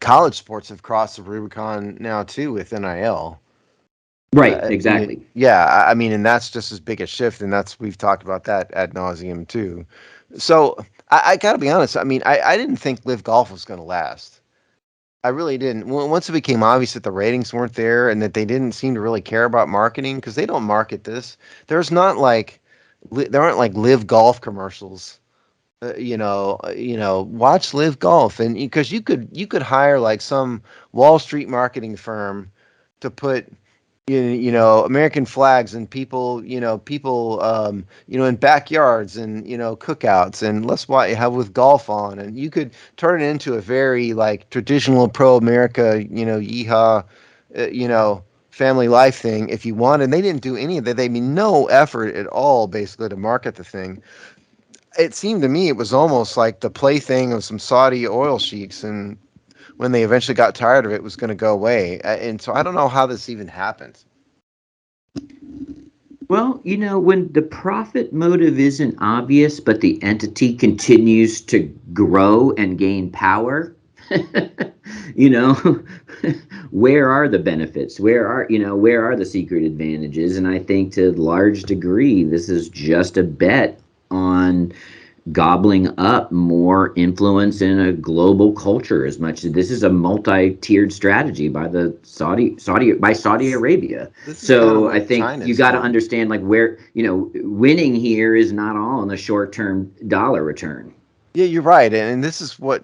college sports have crossed the Rubicon now too with NIL. Right, exactly. I mean, and that's just as big a shift, and we've talked about that ad nauseum too. So I got to be honest. I mean, I didn't think LIV Golf was going to last. I really didn't. Once it became obvious that the ratings weren't there and that they didn't seem to really care about marketing, because they don't market this. There aren't like LIV Golf commercials. Watch LIV Golf, and because you could hire like some Wall Street marketing firm to put American flags and people in backyards and cookouts, and let's have with golf on, and you could turn it into a very like traditional pro America yeehaw family life thing if you want. And they didn't do any of that. They made no effort at all basically to market the thing. It seemed to me it was almost like the plaything of some Saudi oil sheiks, and when they eventually got tired of it, was going to go away. And so I don't know how this even happened. Well, when the profit motive isn't obvious, but the entity continues to grow and gain power, where are the benefits? Where are the secret advantages? And I think to a large degree, this is just a bet on gobbling up more influence in a global culture. As much as this is a multi-tiered strategy by Saudi Arabia. So I think China's you got to understand like where winning here is not all in the short-term dollar return. Yeah, you're right, and this is what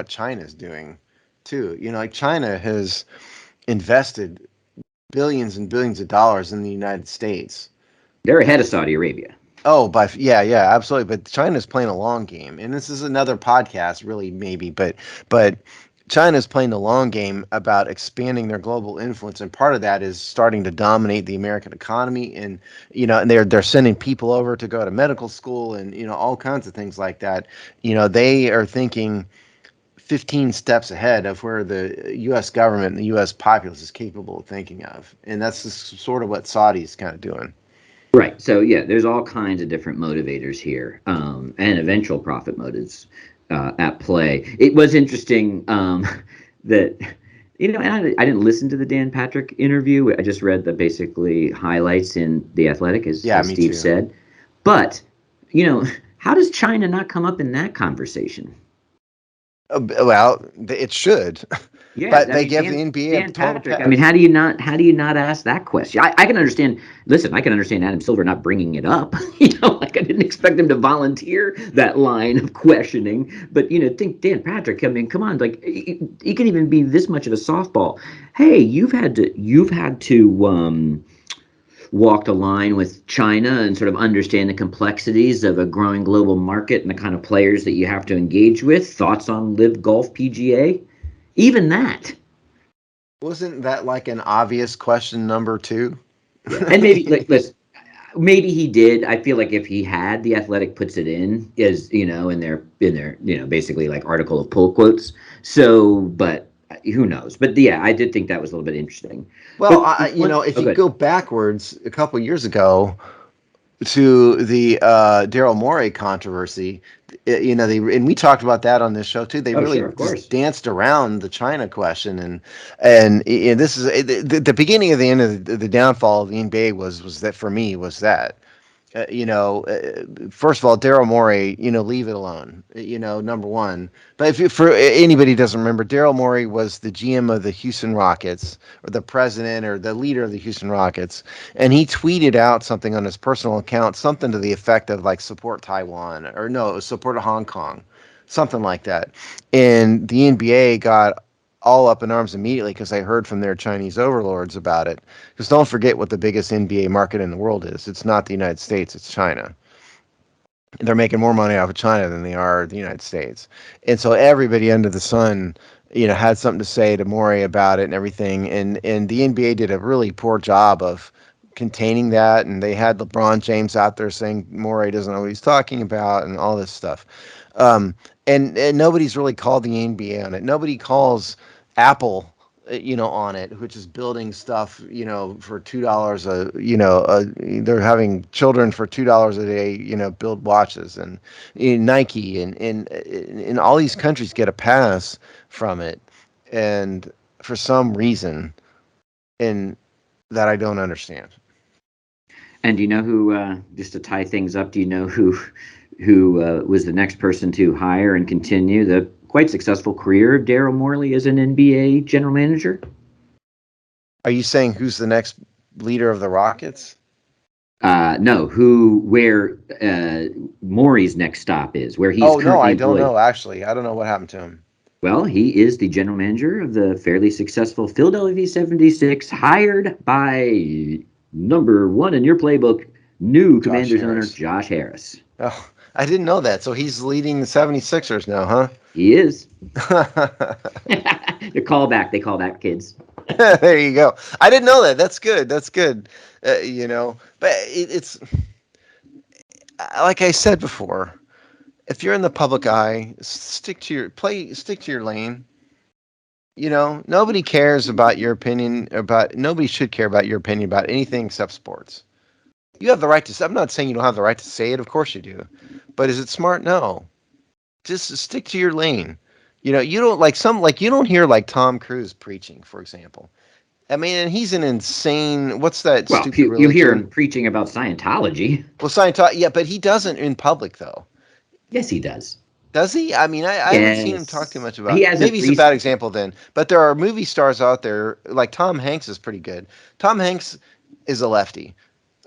China's doing too. Like China has invested billions and billions of dollars in the United States. They're ahead of Saudi Arabia. Oh, yeah, absolutely. But China's playing a long game, and this is another podcast, really, maybe. But China's playing the long game about expanding their global influence, and part of that is starting to dominate the American economy, and and they're sending people over to go to medical school, and all kinds of things like that. They are thinking 15 steps ahead of where the U.S. government and the U.S. populace is capable of thinking of, and that's just sort of what Saudi's kind of doing. Right. So, there's all kinds of different motivators here, and eventual profit motives at play. It was interesting that, and I didn't listen to the Dan Patrick interview. I just read the basically highlights in The Athletic, as Steve said. But, how does China not come up in that conversation? Well, it should. Yeah, but they give the NBA Dan Patrick. I mean, how do you not ask that question? I can understand. Listen, I can understand Adam Silver not bringing it up. Like I didn't expect him to volunteer that line of questioning. But think Dan Patrick. I mean, come on, like he can even be this much of a softball. Hey, you've had to walk the line with China and sort of understand the complexities of a growing global market and the kind of players that you have to engage with. Thoughts on LIV Golf PGA? Even that. Wasn't that like an obvious question number 2? Yeah. And maybe listen, maybe he did. I feel like if he had, The Athletic puts it in as in their basically like article of pull quotes. So, but who knows? But I did think that was a little bit interesting. Well, if you go backwards a couple years ago, to the Daryl Morey controversy, and we talked about that on this show too. They Oh, really sure, of just course. danced around the China question, and this is the beginning of the end of the downfall of the NBA was that for me was that. First of all, Daryl Morey, leave it alone. Number one. But for anybody who doesn't remember, Daryl Morey was the GM of the Houston Rockets, or the president, or the leader of the Houston Rockets, and he tweeted out something on his personal account, something to the effect of like support Taiwan, or no, it was support Hong Kong, something like that. And the NBA got all up in arms immediately because I heard from their Chinese overlords about it. Because don't forget what the biggest NBA market in the world is. It's not the United States, it's China. They're making more money off of China than they are the United States. And so everybody under the sun, had something to say to Morey about it and everything. And the NBA did a really poor job of containing that. And they had LeBron James out there saying Morey doesn't know what he's talking about and all this stuff. Um, and nobody's really called the NBA on it. Nobody calls Apple, on it, which is building stuff, for $2 they're having children for $2 a day, build watches, and Nike and all these countries get a pass from it, and for some reason, and that I don't understand. And do you know who? Just to tie things up, do you know who was the next person to hire and continue the quite successful career of Daryl Morey as an NBA general manager? Are you saying who's the next leader of the Rockets? No, where Morey's next stop is, where he's currently no, I employed. don't know, actually. I don't know what happened to him. Well, he is the general manager of the fairly successful Philadelphia 76, hired by number one in your playbook, new Commanders owner Josh Harris. Oh, I didn't know that. So he's leading the 76ers now, huh? He is. They call back, kids. There you go. I didn't know that. That's good. That's good. But it's like I said before. If you're in the public eye, stick to your lane. Nobody cares about your opinion nobody should care about your opinion about anything except sports. You have the right to. I'm not saying you don't have the right to say it. Of course you do. But is it smart? No. Just stick to your lane. You don't you don't hear like Tom Cruise preaching, for example. I mean, and he's an insane. What's that stupid religion? You hear him preaching about Scientology. Well, Scientology, yeah, but he doesn't in public though. Yes, he does. Does he? I mean, I haven't seen him talk too much about it. Maybe he's a bad example then. But there are movie stars out there, like Tom Hanks is pretty good. Tom Hanks is a lefty,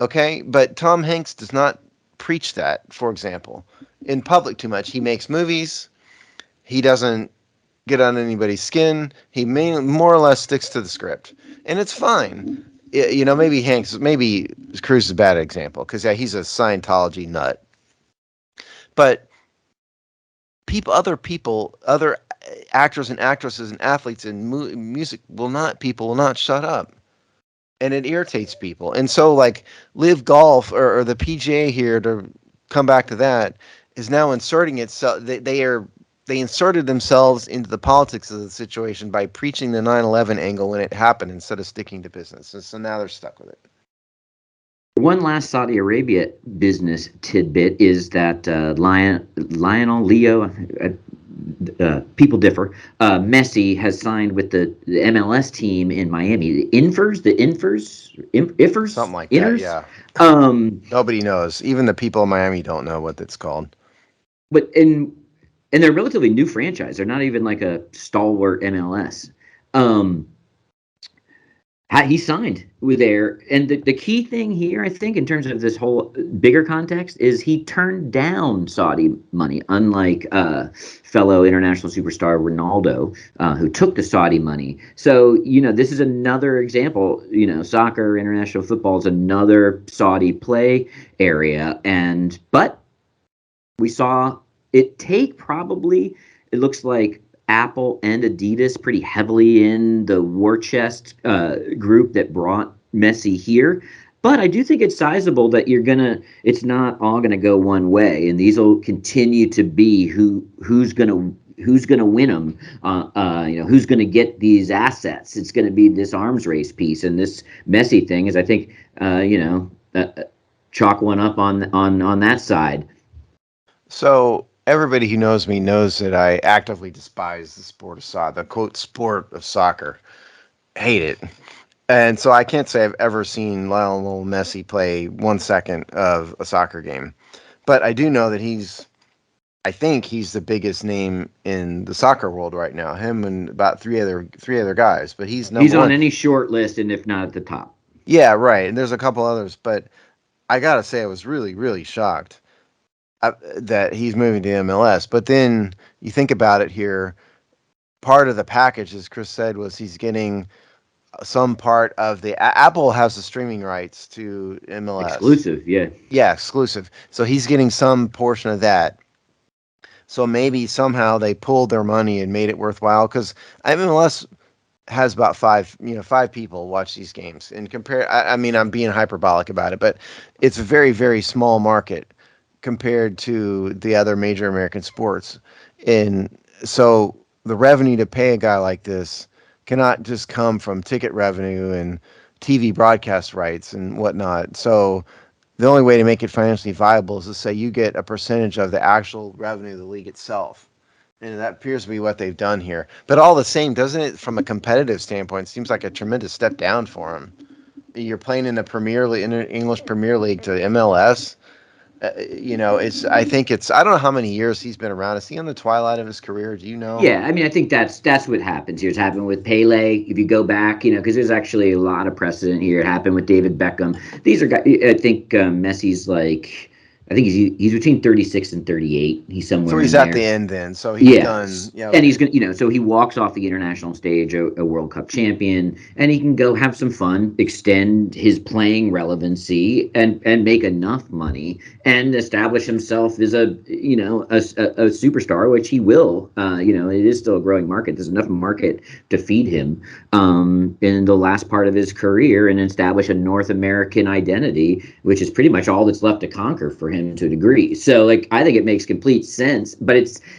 okay? But Tom Hanks does not preach that, for example, in public too much. He makes movies. He doesn't get on anybody's skin. He more or less sticks to the script. And it's fine. Maybe Cruise is a bad example because, yeah, he's a Scientology nut. But other actors and actresses and athletes and music will not shut up, and it irritates people. And so, like LIV Golf or the PGA here, to come back to that, is now inserting itself. They inserted themselves into the politics of the situation by preaching the 9/11 angle when it happened instead of sticking to business. And so now they're stuck with it. One last Saudi Arabia business tidbit is that Leo, people differ. Messi has signed with the MLS team in Miami. The Infers, something like Inners? That. Yeah. Nobody knows. Even the people in Miami don't know what it's called. But and they're a relatively new franchise. They're not even like a stalwart MLS. He signed with there, and the key thing here, I think, in terms of this whole bigger context, is he turned down Saudi money, unlike fellow international superstar Ronaldo, who took the Saudi money. So, this is another example. Soccer, international football is another Saudi play area, but we saw it take probably, it looks like, Apple and Adidas pretty heavily in the war chest group that brought Messi here. But I do think it's sizable that it's not all gonna go one way, and these will continue to be who's gonna win them. Who's gonna get these assets? It's gonna be this arms race piece, and this Messi thing is, I think, chalk one up on that side. So everybody who knows me knows that I actively despise the sport of soccer, the quote sport of soccer. Hate it. And so I can't say I've ever seen Lionel Messi play 1 second of a soccer game. But I do know that I think he's the biggest name in the soccer world right now. Him and about three other guys, but he's He's number on one. any short list, and if not at the top. Yeah, right. And there's a couple others, but I gotta say I was really, really shocked that he's moving to MLS. But then you think about it here. Part of the package, as Chris said, was he's getting some part of the Apple has the streaming rights to MLS. Exclusive, yeah. Yeah, exclusive. So he's getting some portion of that. So maybe somehow they pulled their money and made it worthwhile because MLS has about five people watch these games. And compare, I mean, I'm being hyperbolic about it, but it's a very, very small market compared to the other major American sports. And so the revenue to pay a guy like this cannot just come from ticket revenue and TV broadcast rights and whatnot. So the only way to make it financially viable is to say you get a percentage of the actual revenue of the league itself. And that appears to be what they've done here. But all the same, doesn't it, from a competitive standpoint, seems like a tremendous step down for him? You're playing in the Premier League, in the English Premier League to MLS. It's. I think it's. I don't know how many years he's been around. Is he on the twilight of his career? Do you know? Yeah, I mean, I think that's what happens here. It's happened with Pele. If you go back, because there's actually a lot of precedent here. It happened with David Beckham. These are guys. I think Messi's like, I think he's between 36 and 38. He's somewhere So he's in at the there. end then. So he's Yeah. done. Yeah. And Okay. he's gonna, so he walks off the international stage, a World Cup champion, and he can go have some fun, extend his playing relevancy, and make enough money, and establish himself as a superstar, which he will. It is still a growing market. There's enough market to feed him in the last part of his career, and establish a North American identity, which is pretty much all that's left to conquer for him to a degree. So, like, I think it makes complete sense, but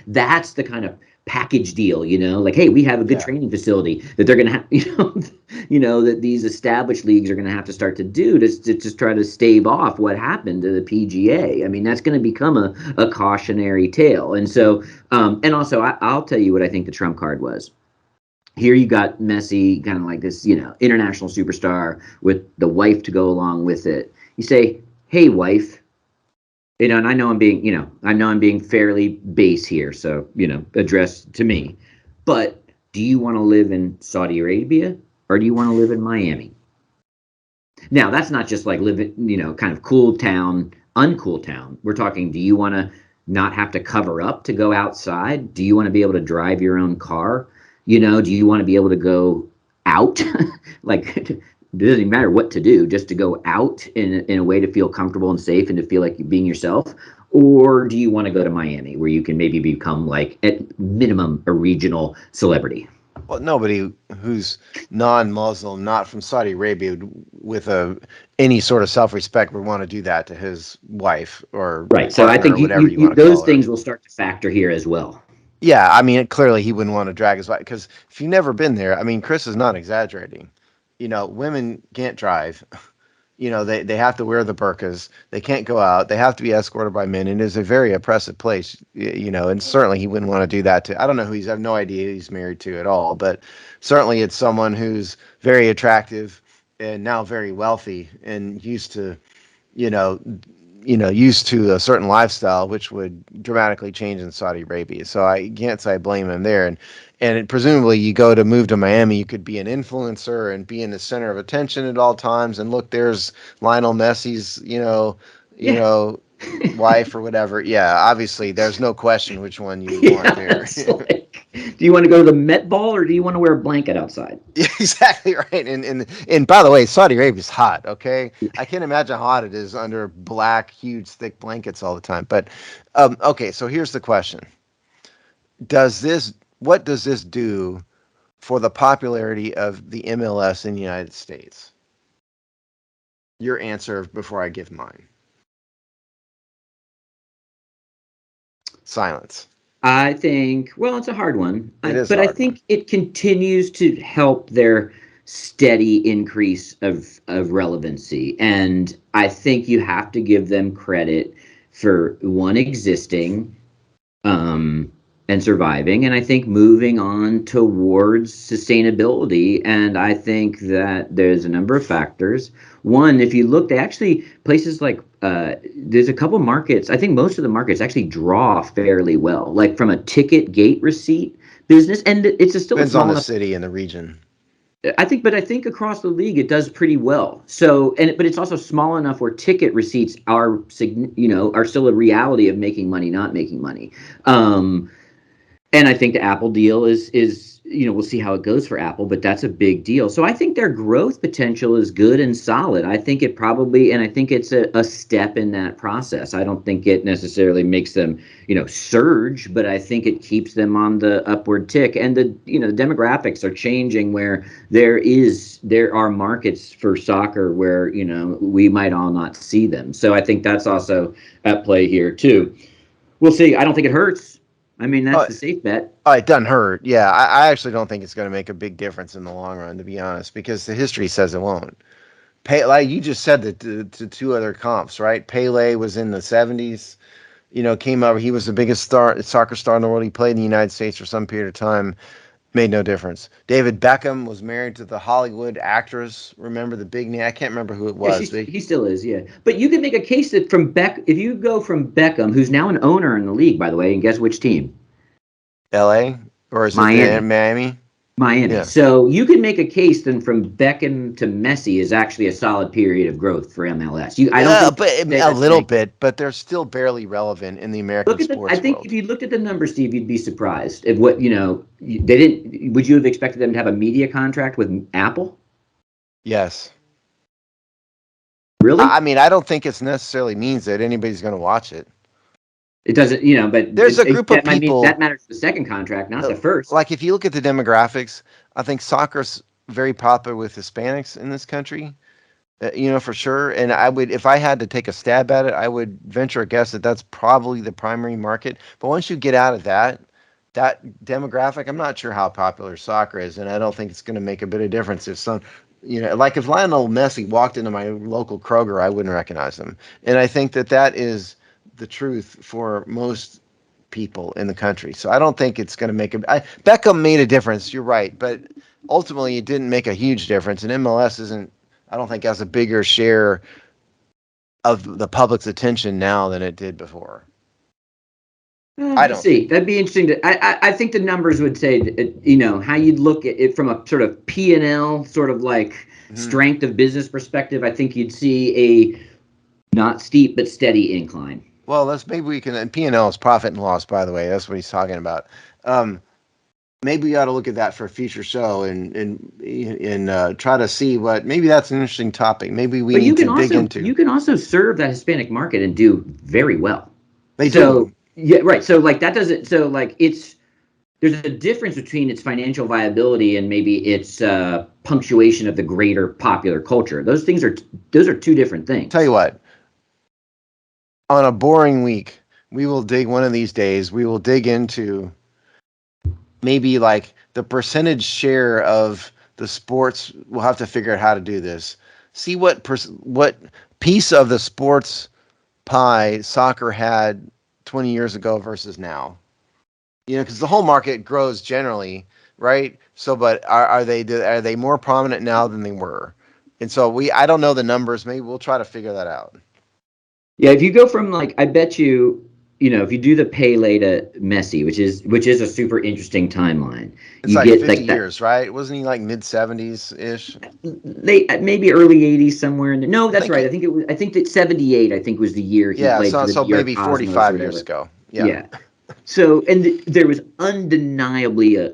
that's the kind of package deal, like, hey, we have a good Yeah. training facility that they're going to have, that these established leagues are going to have to start to do to just try to stave off what happened to the PGA. I mean, that's going to become a cautionary tale. And so, and also, I'll tell you what I think the trump card was. Here you got Messi, kind of like this, international superstar with the wife to go along with it. You say, hey, wife, and I know I'm being fairly base here, so, addressed to me. But do you want to live in Saudi Arabia or do you want to live in Miami? Now, that's not just like living, kind of cool town, uncool town. We're talking, do you want to not have to cover up to go outside? Do you want to be able to drive your own car? Do you want to be able to go out? Like, it doesn't even matter what to do, just to go out in a way to feel comfortable and safe and to feel like you're being yourself? Or do you want to go to Miami where you can maybe become, like, at minimum, a regional celebrity? Well, nobody who's non-Muslim, not from Saudi Arabia, with any sort of self-respect would want to do that to his wife or Right. So I partner think or whatever you want to those call her. things will start to factor here as well. Yeah, I mean, clearly he wouldn't want to drag his wife because if you've never been there, I mean, Chris is not exaggerating. Women can't drive. They have to wear the burqas. They can't go out. They have to be escorted by men. It is a very oppressive place, and certainly he wouldn't want to do that to. I don't know I have no idea who he's married to at all, but certainly it's someone who's very attractive and now very wealthy and you know, used to a certain lifestyle, which would dramatically change in Saudi Arabia. So I can't say I blame him there. And presumably you go to move to Miami, you could be an influencer and be in the center of attention at all times. And look, there's Lionel Messi's, Yeah. wife or whatever. Yeah, obviously there's no question which one you would want Yeah, there. it's like, do you want to go to the Met Ball or do you want to wear a blanket outside? Exactly right. And by the way, Saudi Arabia's hot. Okay, I can't imagine how hot it is under black, huge, thick blankets all the time. But okay, so here's the question: what does this do for the popularity of the MLS in the United States? Your answer before I give mine. Silence. I think, well, it's a hard one, It is but I hard one. think it continues to help their steady increase of relevancy. And I think you have to give them credit for one, existing and surviving, and I think moving on towards sustainability. And I think that there's a number of factors. One, if you look, they actually, places like there's a couple markets, I think most of the markets actually draw fairly well, like from a ticket gate receipt business, and it's still Depends a small on the enough. city and the region. But I think across the league it does pretty well. So, but it's also small enough where ticket receipts are, are still a reality of making money, not making money. And I think the Apple deal is we'll see how it goes for Apple, but that's a big deal. So I think their growth potential is good and solid. I think it probably, and I think it's a step in that process. I don't think it necessarily makes them, surge, but I think it keeps them on the upward tick. And the demographics are changing, where there are markets for soccer where, we might all not see them. So I think that's also at play here too. We'll see. I don't think it hurts. I mean, that's the safe bet. Oh, it doesn't hurt. Yeah, I actually don't think it's going to make a big difference in the long run, to be honest, because the history says it won't. Like you just said, the two other comps, right? Pele was in the 70s, came over. He was the biggest soccer star in the world. He played in the United States for some period of time. Made no difference. David Beckham was married to the Hollywood actress. Remember the big name? I can't remember who it was. Yeah, he still is, yeah. But you could make a case that if you go from Beckham, who's now an owner in the league, by the way, and guess which team? L.A. or is Miami. it Miami? Miami. Yeah. So you can make a case then from Beckham to Messi is actually a solid period of growth for MLS. I don't think but a little bit, but they're still barely relevant in the American sports I think world. if you looked at the numbers, Steve, you'd be surprised at what they didn't. Would you have expected them to have a media contract with Apple? Yes. Really? I mean, I don't think it necessarily means that anybody's going to watch it. It doesn't, but there's a group of people that matters for the second contract, not the first. Like if you look at the demographics, I think soccer's very popular with Hispanics in this country, for sure. And if I had to take a stab at it, I would venture a guess that that's probably the primary market. But once you get out of that demographic, I'm not sure how popular soccer is, and I don't think it's going to make a bit of difference if like if Lionel Messi walked into my local Kroger, I wouldn't recognize him. And I think that is the truth for most people in the country. So I don't think it's going to make Beckham made a difference. You're right. But ultimately it didn't make a huge difference. And MLS I don't think has a bigger share of the public's attention now than it did before. I don't see. That'd be interesting. I think the numbers would say, how you'd look at it from a sort of P&L, sort of like strength of business perspective. I think you'd see a not steep but steady incline. Well, maybe we can. And P&L is profit and loss, by the way. That's what he's talking about. Maybe we ought to look at that for a future show and try to see maybe that's an interesting topic. Maybe we need to dig into. You can also serve that Hispanic market and do very well. They do. Yeah, right. So like that doesn't. So like there's a difference between its financial viability and maybe its punctuation of the greater popular culture. Those are two different things. Tell you what. On a boring week, we will dig one of these days. We will dig into maybe like the percentage share of the sports. We'll have to figure out how to do this. See what piece of the sports pie soccer had 20 years ago versus now. Because the whole market grows generally, right? So, but are they more prominent now than they were? And so I don't know the numbers. Maybe we'll try to figure that out. Yeah, if you go from I bet you, if you do the Pele to Messi, which is a super interesting timeline. It's you get 50 years, right? Wasn't he like mid-70s ish? Maybe early 80s somewhere in there. No, that's right. I think that 78 was the year he played for the so maybe 45 years ago. Yeah. So there was undeniably a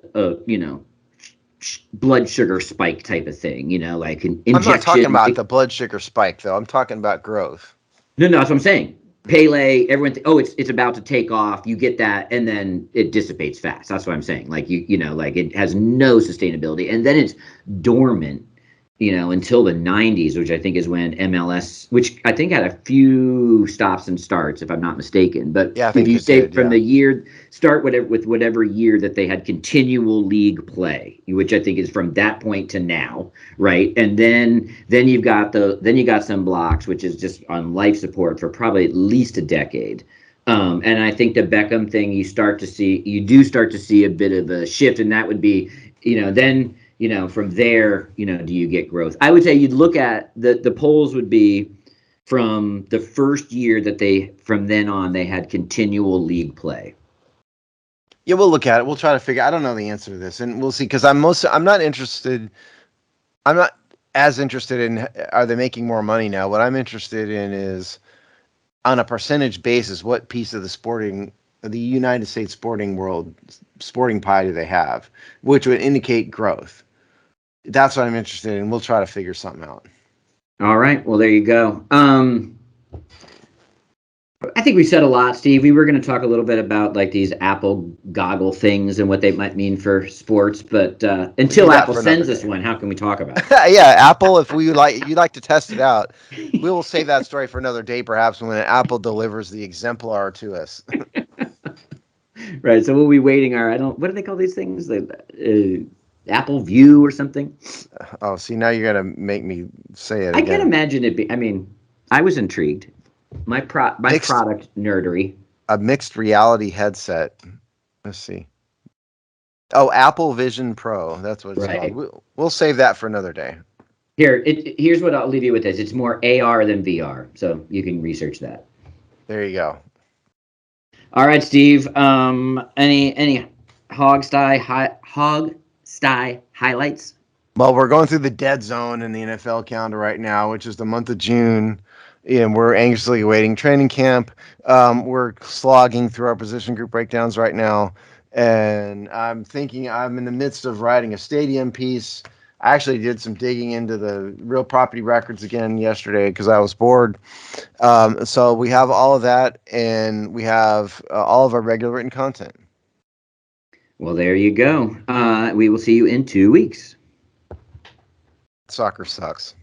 blood sugar spike type of thing, like an injection. I'm not talking about the blood sugar spike though. I'm talking about growth. No, that's what I'm saying. Pele, everyone, it's about to take off. You get that, and then it dissipates fast. That's what I'm saying. Like like it has no sustainability, and then it's dormant until the 90s, which I think is when MLS, which I think had a few stops and starts, if I'm not mistaken. But Yeah, I if think you it say did. from Yeah. the year, start whatever year that they had continual league play, which I think is from that point to now, right? And then you got some blocks, which is just on life support for probably at least a decade. And I think the Beckham thing, you do start to see a bit of a shift, and that would be, then from there, do you get growth? I would say you'd look at the polls would be from the first year from then on, they had continual league play. Yeah, we'll look at it. We'll try to figure. I don't know the answer to this, and we'll see. Because I'm not interested. I'm not as interested in are they making more money now. What I'm interested in is on a percentage basis, what piece of the United States sporting world sporting pie do they have, which would indicate growth. That's what I'm interested in. We'll try to figure something out. All right. Well, there you go. I think we said a lot, Steve. We were going to talk a little bit about like these Apple goggle things and what they might mean for sports, but until Apple sends us one, how can we talk about it? Yeah, Apple. If you'd like to test it out, we will save that story for another day, perhaps when Apple delivers the exemplar to us. Right. So we'll be waiting. What do they call these things? The Apple View or something? Oh, see, now you're gonna make me say it I can't again. imagine it be. I mean, I was intrigued. My Mixed product nerdery. a mixed reality headset. Let's see. Oh, Apple Vision Pro. That's what it's called. Right. We'll save that for another day. Here's what I'll leave you with this. It's more AR than VR, so you can research that. There you go. All right, Steve. Any hog sty highlights? Well, we're going through the dead zone in the NFL calendar right now, which is the month of June. And we're anxiously awaiting training camp. We're slogging through our position group breakdowns right now. And I'm thinking I'm in the midst of writing a stadium piece. I actually did some digging into the real property records again yesterday because I was bored. So we have all of that, and we have all of our regular written content. Well, there you go. We will see you in 2 weeks. Soccer sucks.